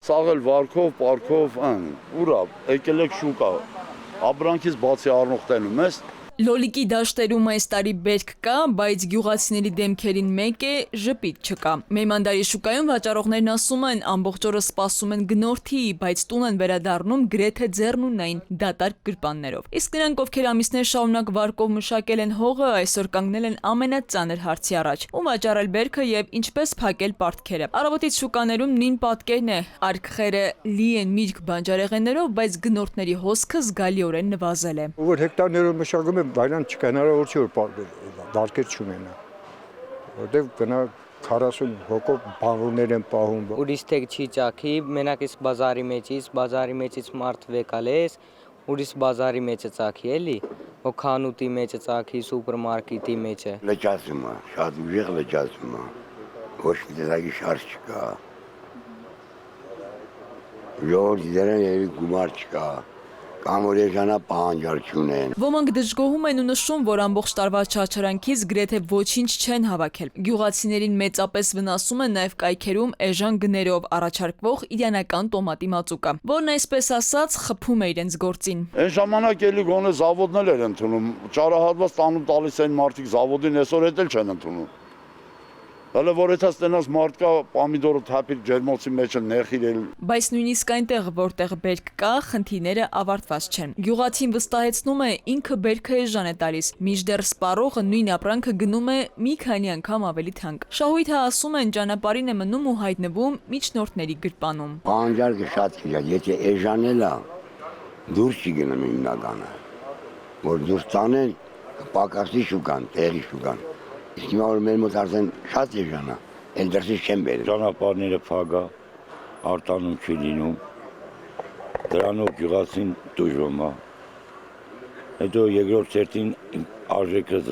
Ծաղել վարքով, պարքով, ուրա, եկել եք շուկա, ապրանքից բացի առնողտելու մեզ։ Լոլիկի դաշտերում այս տարի բերք կա, բայց գյուղացիների դեմքերին մեկ է, ժպիտ չկա։ Մեյմանդարի շուկայում վաճառողներն ասում են, ամբողջ օրը սպասում են գնորդի, բայց տուն են վերադառնում գրեթե ձեռնունայն, դատարկ գրպաններով։ Իսկ նրանք, ովքեր ամիսներ շարունակ վարկով մշակել են հողը, այսօր կանգնել են ամենածանր հարցի առաջ՝ ում վաճառել բերքը եւ ինչպես փակել պարտքերը։ Առավոտից շուկաներում նույն պատկերն է, արկղերը լի են միրգ բանջարեղեններով, բայց գնորդների հոսքը զգալիորեն նվազել է։ Որ հեկտարներով մշակում Բայրան չկանարավոր չի որ դարկեր չունենա, որտեղ գնա 40 հոգով բանվորներ են պահում։ Ուրիշ թեք չի ճաքի, մենակ իսկ բազարի մեջից մարդ վեկալես, ուրիշ բազարի մեջը ծաքի էլի, ու քանուտի մեջը ծաքի, սուպերմարկետի մեջը։ Լճացում է, շատ ուժեղ լճացում է, ոչ մի տեսակի շարժ չկա, ժողովրդի դերեն երևի գումար չկա։ Կամ որ եժանա պահանջար չունեն։ Ոմանք դժգոհում են ու նշում, որ ամբողջ տարվա չարչարանքից գրեթե ոչինչ չեն հավաքել։ Գյուղացիներին մեծապես վնասում է նաև կայքերում էժան գներով առաջարկվող իրանական տոմատի մածուկը, որն այսպես ասած խփում է իրենց գործին։ Այն ժամանակ էլի գոնե զավոդներ էր ընդունում, ճարահատված տանում տալիս են մարդիկ զավոդին, այսօր էլ չեն ընդունում։ Հələ որ եթե ստենաս մարդկա պամիդորը թափիր ջերմոցի մեջ նեխիրել։ Բայց նույնիսկ այնտեղ, որտեղ բերք կա, խնդիրները ավարտված չեն։ Գյուղացին վստահեցնում է, ինքը բերքը էժան է տալիս, մինչդեռ սպառողը նույն ապրանքը գնում է մի քանի անգամ ավելի թանկ։ Շահույթը ասում են, ճանապարհին է մնում ու հայտնվում միջնորդների գրպանում։ Պահանջարկը շատ քիչ է, եթե էժանել է, դուրս չի գնում հիմնականը, որ դուրս տանեն պակասի շուկան, տեղի շուկան։ Իսկ հիմա որ մեր մոտ արդեն շատ էժան է, էլ դրսից չեն բերում։ Ճանապարհները փակ է, արտանում չի լինում, դրանով գյուղացին տուժում է։ Հետո երկրորդ ցերտին արժեքը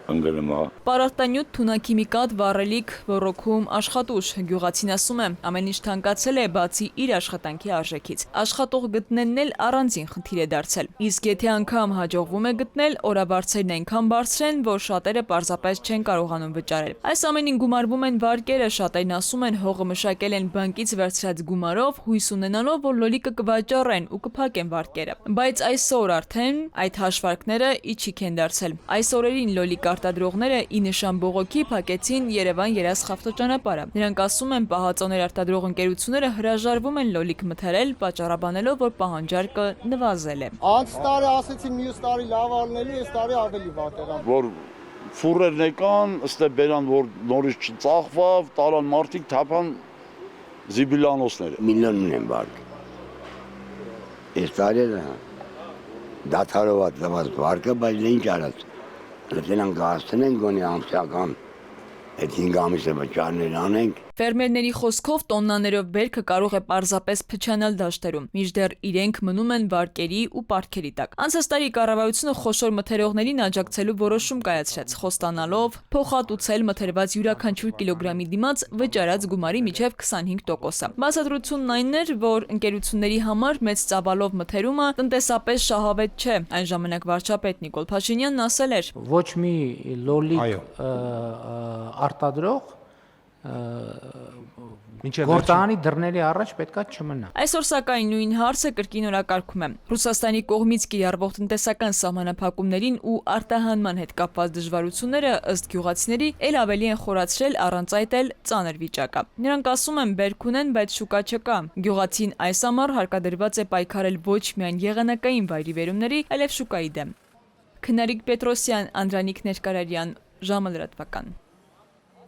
ընկնում է։ Պարարտանյութ, թունաքիմիկատ, վառելիք, ոռոգում, աշխատուժ։ Գյուղացին ասում է, ամեն ինչ թանկացել է բացի իր աշխատանքի արժեքից։ Աշխատող գտնելն էլ առանձին խնդիր է դարձել։ Իսկ եթե անգամ հաջողվում է գտնել, օրաբարձերն այնքան բարձր են, որ շատերը պարզապես չեն կարողանում վճարել։ Այս ամենին գումարվում են վարկերը, շատերն ասում են, հողը մշակել են բանկից վերցրած գումարով, հույս ունենալով, որ լոլիկը կվաճառեն ու կփակեն վարկերը։ Բայց այսօր արդեն այդ հաշվարկները իջիկ են դարձել։ Այս օրերին լոլիկ արտադրողները ի նշան բողոքի փակեցին Երևան երասխավտոճանապարհը։ Նրանք ասում են, պահածոներ արտադրող ընկերությունները հրաժարվում են լոլիկ մթերել, պատճառաբանելով, որ պահանջարկը նվազել է։ Անց տարի ասեցին մյուս տարի լավ ալնելու, այս տարի ավելի վատ եղավ։ Որ ֆուրերն եկան, ըստե բերան, որ նորից չծախվավ, տարան մարդիկ թափան զիբիլանոսները։ Միլիոն ունեն վարկ։ Այս տարի դաթարով ատված վարկը, բայց ինչ արած։ Լեթենան գաստեն գոնի ամսական, այդ 5 ամիսը վճարներ անենք։ Ֆերմերների խոսքով տոննաներով բերքը կարող է պարզապես փչանալ դաշտերում, մինչդեռ իրենք մնում են վարկերի ու պարտքերի տակ։ Անցած տարի կառավարությունը խոշոր մթերողներին աջակցելու որոշում կայացրեց, խոստանալով փոխհատուցել մթերված յուրաքանչյուր կիլոգրամի դիմաց վճարած գումարի մինչև 25%-ը։ Բացատրությունն այն էր, որ ընկերությունների համար մեծ ծավալով մթերումը տնտեսապես շահավետ չէ։ Այն ժամանակ վարչապետ Նիկոլ Փաշինյանն ասել էր. Ոչ մի լոլիկ արտադրող գործարանի դռների առաջ պետքա չմնա։ Այսօր սակայն նույն հարցը կրկին օրակարգում է։ Ռուսաստանի կողմից կիրառվող տնտեսական սահմանափակումներին ու արտահանման հետ կապված դժվարությունները ըստ գյուղացիների էլ ավելի են խորացրել, առանց այդ էլ ծանր վիճակը։ Նրանք ասում են, բերք ունեն, բայց շուկա չկա։ Գյուղացին այս ամառ հարկադրված է պայքարել ոչ միայն եղանակային վայրիվերումների, այլև շուկայի դեմ։ Քնարիկ Պետրոսյան, Անդրանիկ Ներկարարյան, ժամը լրատվական։